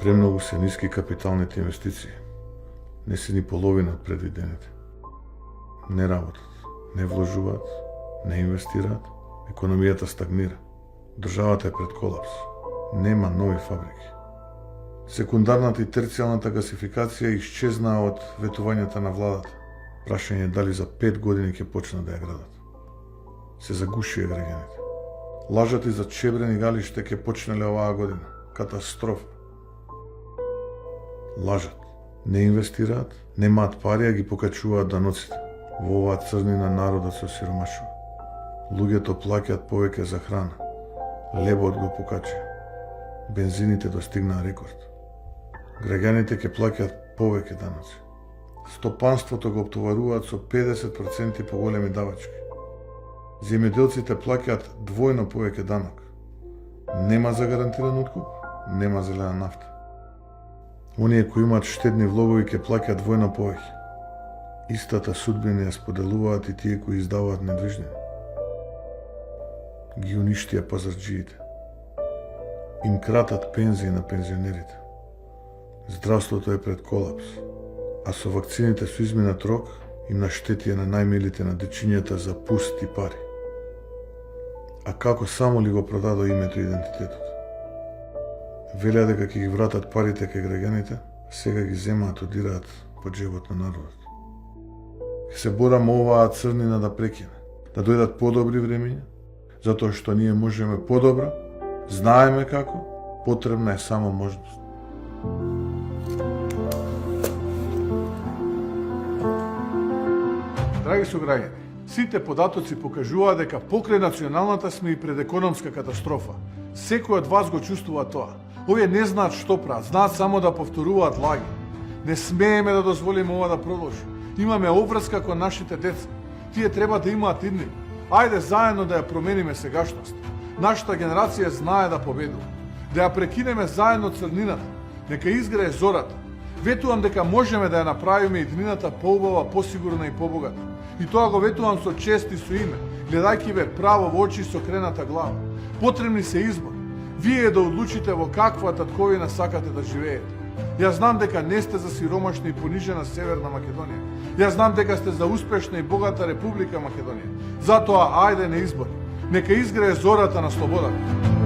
Премногу се ниски капиталните инвестиции. Не се ни половина од предвидените. Не работат, не вложуваат, не инвестираат, економијата стагнира. Државата е пред колапс. Нема нови фабрики. Секундарната и терцијалната гасификација исчезнаа од ветувањата на владата. Прашање е дали за 5 години ќе почнат да ја градат. Се загушија граѓаните. Лажат и за чебрени галиште ќе почнале оваа година. Катастрофа. Лажат. Не инвестираат, немаат пари, а ги покачуваат даноците. Во оваа црнина народот се осиромашува. Луѓето плаќаат повеќе за храна. Лебот го покача. Бензините достигнаа рекорд. Граѓаните ќе плаќаат повеќе даноци. Стопанството го оптоваруваат со 50% поголеми давачки. Земјоделците плаќаат двојно повеќе данок. Нема загарантиран откуп, нема зелена нафта. Оние кои имаат штедни влогови ќе плаќаат двојно повеќе. Истата судбина ја споделуваат и тие кои издаваат недвижнини. Ги уништија пазарџиите. Им кратат пензии на пензионерите. Здравството е пред колапс, а со вакцините со изминат рок им наштетија на најмилите на дечињата за пусти пари. А како само ли го продадо името и идентитетот? Велеа дека ќе ги вратат парите кај граѓаните, сега ги земаат, одираат по джебот на народот. Ќе се бораме оваа црнина да прекине, да дојдат подобри времења, затоа што ние можеме подобро, знаеме како, потребна е само можност. Драги сограѓани, сите податоци покажуваат дека покрај националната сме и пред економска катастрофа. Секој од вас го чувствува тоа. Овие не знаат што прават, знаат само да повторуваат лаги. Не смееме да дозволиме ова да продолжи. Имаме обврска кон нашите деца. Тие треба да имаат иднина. Ајде заедно да ја промениме сегашност. Нашата генерација знае да победува. Да ја прекинеме заедно црнината. Нека изгрее зората. Ветувам дека можеме да ја направиме иднината поубава, посигурна и побогата. И тоа го ветувам со чест и со име, гледајќи ве право во очи со крената глава. Потребни се избор. Вие да одлучите во каква татковина сакате да живеете. Јас знам дека не сте за сиромашна и понижена Северна Македонија. Јас знам дека сте за успешна и богата Република Македонија. Затоа ајде на избор. Нека изгрее зората на слободата.